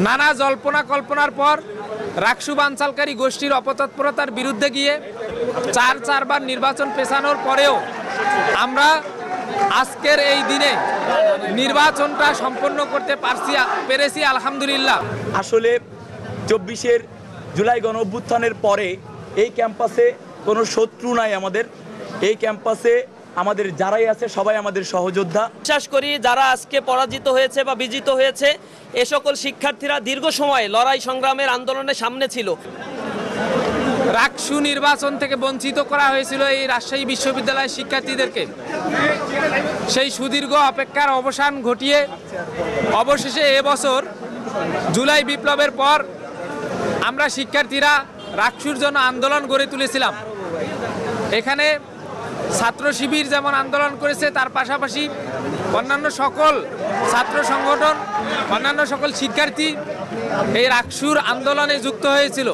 নানা জল্পনা কল্পনার পর রাকসু বানচালকারী গোষ্ঠীর অপতৎপরতার বিরুদ্ধে গিয়ে চারবার নির্বাচন পেছানোর পরেও আমরা আজকের এই দিনে নির্বাচনটা সম্পন্ন করতে পেরেছি আলহামদুলিল্লাহ। আসলে 24 জুলাই গণ অভ্যুত্থানের পরে এই ক্যাম্পাসে কোনো শত্রু নাই আমাদের। এই ক্যাম্পাসে আমাদের যারাই আছে সবাই আমাদের সহযোদ্ধা। বিশ্বাস করি যারা আজকে পরাজিত হয়েছে বা বিজিত হয়েছে এ সকল শিক্ষার্থীরা দীর্ঘ সময় লড়াই সংগ্রামের আন্দোলনের সামনে ছিল। রাকসু নির্বাচন থেকে বঞ্চিত করা হয়েছিল এই রাজশাহী বিশ্ববিদ্যালয়ের শিক্ষার্থীদেরকে। সেই সুদীর্ঘ অপেক্ষার অবসান ঘটিয়ে অবশেষে এবছর জুলাই বিপ্লবের পর আমরা শিক্ষার্থীরা রাকসুর জন্য আন্দোলন গড়ে তুলেছিলাম। এখানে ছাত্র শিবির যেমন আন্দোলন করেছে, তার পাশাপাশি অন্যান্য সকল ছাত্র সংগঠন, অন্যান্য সকল শিক্ষার্থী এই রাকসুর আন্দোলনে যুক্ত হয়েছিল।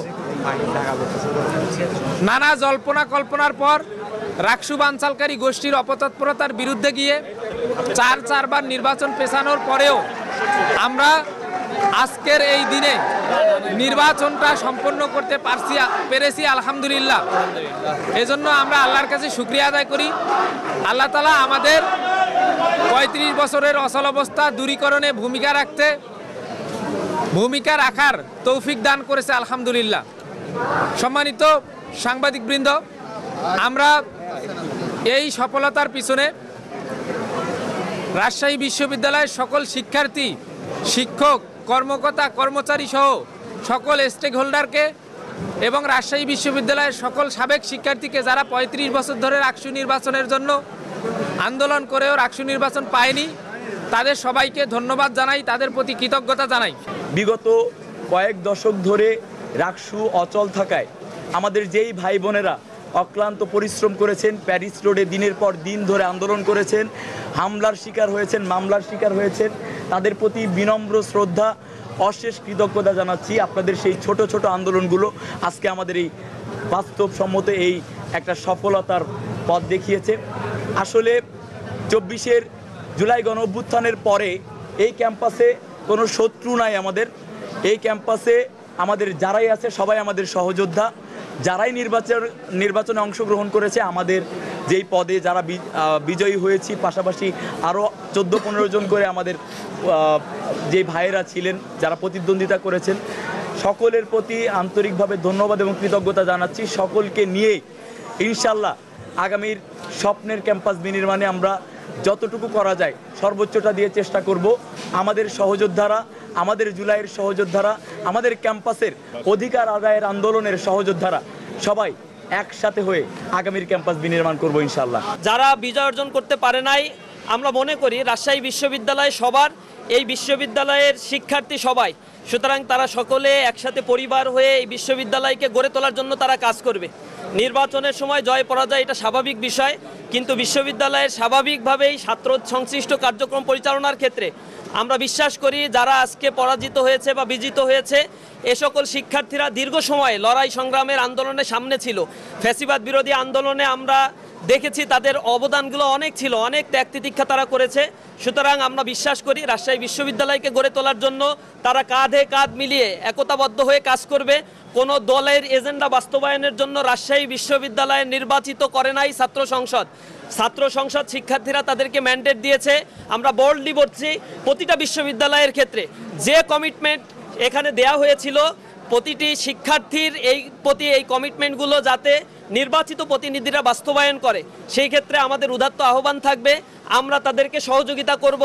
নানা জল্পনা কল্পনার পর রাকসু বানচালকারী গোষ্ঠীর অপতৎপরতার বিরুদ্ধে গিয়ে চারবার নির্বাচন পেছানোর পরেও আমরা আজকের এই দিনে নির্বাচনটা সম্পন্ন করতে পেরেছি আলহামদুলিল্লাহ। এজন্য আমরা আল্লাহর কাছে শুকরিয়া আদায় করি। আল্লাহ তাআলা আমাদের 35 বছরের অচল অবস্থা দূরীকরণে ভূমিকা রাখার তৌফিক দান করেছে আলহামদুলিল্লাহ। সম্মানিত সাংবাদিকবৃন্দ, আমরা এই সফলতার পিছনে রাজশাহী বিশ্ববিদ্যালয়ের সকল শিক্ষার্থী, শিক্ষক, কর্মকর্তা, কর্মচারী সহ সকল স্টেক হোল্ডারকে এবং রাজশাহী বিশ্ববিদ্যালয়ের সকল সাবেক শিক্ষার্থীকে যারা 35 বছর ধরে রাকসু নির্বাচনের জন্য আন্দোলন করেও রাকসু নির্বাচন পায়নি, তাদের সবাইকে ধন্যবাদ জানাই, তাদের প্রতি কৃতজ্ঞতা জানাই। বিগত কয়েক দশক ধরে রাকসু অচল থাকায় আমাদের যেই ভাই বোনেরা অক্লান্ত পরিশ্রম করেছেন, প্যারিস রোডে দিনের পর দিন ধরে আন্দোলন করেছেন, হামলার শিকার হয়েছেন, মামলার শিকার হয়েছেন, তাদের প্রতি বিনম্র শ্রদ্ধা, অশেষ কৃতজ্ঞতা জানাচ্ছি। আপনাদের সেই ছোট ছোট আন্দোলনগুলো আজকে আমাদের এই বাস্তবসম্মত এই একটা সফলতার পথ দেখিয়েছে। আসলে 24 জুলাই গণ অভ্যুত্থানের পরে এই ক্যাম্পাসে কোনো শত্রু নাই আমাদের। এই ক্যাম্পাসে আমাদের যারাই আছে সবাই আমাদের সহযোদ্ধা। যারাই নির্বাচনে অংশগ্রহণ করেছে, আমাদের যেই পদে যারা বিজয়ী হয়েছি, পাশাপাশি আরও 14-15 জন করে আমাদের যে ভাইয়েরা ছিলেন যারা প্রতিদ্বন্দ্বিতা করেছেন, সকলের প্রতি আন্তরিকভাবে ধন্যবাদ এবং কৃতজ্ঞতা জানাচ্ছি। সকলকে নিয়ে ইনশাল্লাহ আগামীর স্বপ্নের ক্যাম্পাস বিনির্মাণে আমরা যতটুকু করা যায় সর্বোচ্চটা দিয়ে চেষ্টা করব। আমাদের সহযোদ্ধারা, আমাদের জুলাইয়ের সহযোদ্ধারা, আমাদের ক্যাম্পাসের অধিকার আদায়ের আন্দোলনের সহযোদ্ধারা সবাই একসাথে হয়ে আগামীর ক্যাম্পাস বিনির্মাণ করব ইনশাল্লাহ। যারা বিজয় অর্জন করতে পারে নাই, আমরা মনে করি রাজশাহী বিশ্ববিদ্যালয় সবার, এই বিশ্ববিদ্যালয়ের শিক্ষার্থী সবাই, সুতরাং তারা সকলে একসাথে পরিবার হয়ে এই বিশ্ববিদ্যালয়কে গড়ে তোলার জন্য তারা কাজ করবে। নির্বাচনের সময় জয় পরাজয় এটা স্বাভাবিক বিষয়, কিন্তু বিশ্ববিদ্যালয়ের স্বাভাবিকভাবেই ছাত্র সংশ্লিষ্ট কার্যক্রম পরিচালনার ক্ষেত্রে আমরা বিশ্বাস করি যারা আজকে পরাজিত হয়েছে বা বিজিত হয়েছে এ সকল শিক্ষার্থীরা দীর্ঘ সময় লড়াই সংগ্রামের আন্দোলনের সামনে ছিল। ফ্যাসিবাদ বিরোধী আন্দোলনে আমরা দেখেছি তাদের অবদানগুলো অনেক ছিল, অনেক ত্যাগ তিতিক্ষা তারা করেছে। সুতরাং আমরা বিশ্বাস করি রাজশাহী বিশ্ববিদ্যালয়কে গড়ে তোলার জন্য তারা কাঁধে কাঁধ মিলিয়ে একতাবদ্ধ হয়ে কাজ করবে। কোনো দলের এজেন্ডা বাস্তবায়নের জন্য রাজশাহী বিশ্ববিদ্যালয়ে নির্বাচিত করে নাই ছাত্র সংসদ শিক্ষার্থীরা তাদেরকে ম্যান্ডেট দিয়েছে। আমরা বোল্ডলি বলছি, প্রতিটা বিশ্ববিদ্যালয়ের ক্ষেত্রে যে কমিটমেন্ট এখানে দেয়া হয়েছিল প্রতিটি শিক্ষার্থীর এই কমিটমেন্টগুলো যাতে নির্বাচিত প্রতিনিধিরা বাস্তবায়ন করে, সেই ক্ষেত্রে আমাদের উদাত্ত আহ্বান থাকবে। আমরা তাদেরকে সহযোগিতা করব।